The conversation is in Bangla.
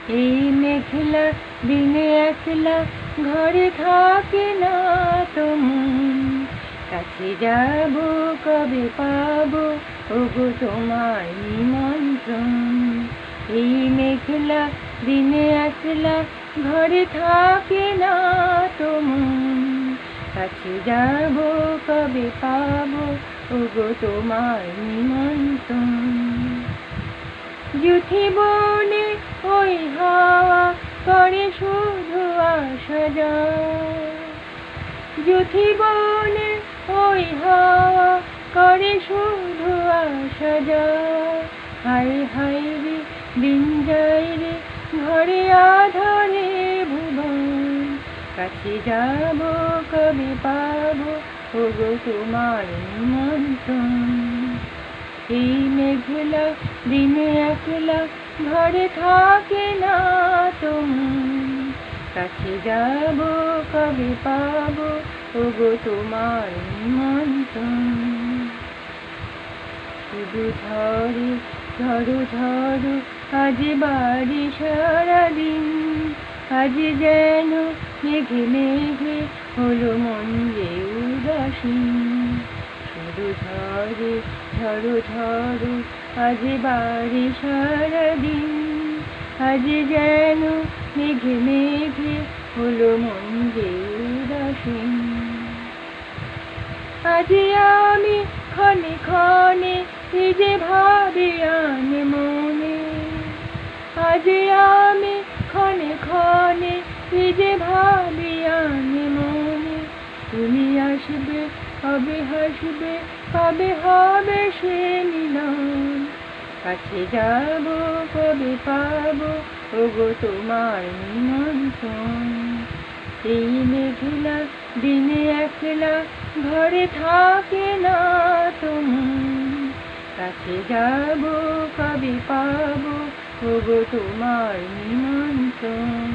এই মেঘলা দিনে একলা ঘরে থাকে না তো মন, কাছে যাব কবে পাবো ওগো তোমার নিমন্ত্রণ। এই মেঘলা দিনে একলা ঘরে থাকে না তো মন, কাছে যাব কবে পাবো ওগো তোমার নিমন্ত্রণ। জুথি বনে ওই হাওয়া করে শুধু আসা যায়, জুথি বনে ওই হাওয়া করে শুধু আসা যায়। হায় হায় রে দিন যায় রে ঘরে আধারে ভুবন, কাছে যাব কবে পাবো ওগো তোমার নিমন্ত্রণ। এই মেঘলা দিনে একলা ঘরে থাকে না তো মন, কাছে যাব কবে পাবো ওগো তোমার নিমন্ত্রণ। শুধু ঝড়ে ঝড়ো ঝড়ো আজ বাড়ি সারাদিন, আজ যেন মেঘে মেঘে হলো মন যে উদাসীন। শুধু ঝড়ে ঝড়ো ঝড়ো আজ বাড়ি সারাদিন, আজ যেন মেঘে মেঘে হলো মন যে উদাসীন। আজ আমি ক্ষণে ক্ষণে যে ভাবি আনে মনে, আজ আমি ক্ষণে ক্ষণে যে ভাবি আনে মনে। তুমি আসবে কবে হাসবে কবে হবে সে মিলন, কাছে যাব কবে পাবো ওগো তোমার নিমন্ত্রণ। এই মেঘলা দিনে একলা ঘরে থাকে না তো মন, কাছে যাব কবে পাবো ওগো তোমার নিমন্ত্রণ।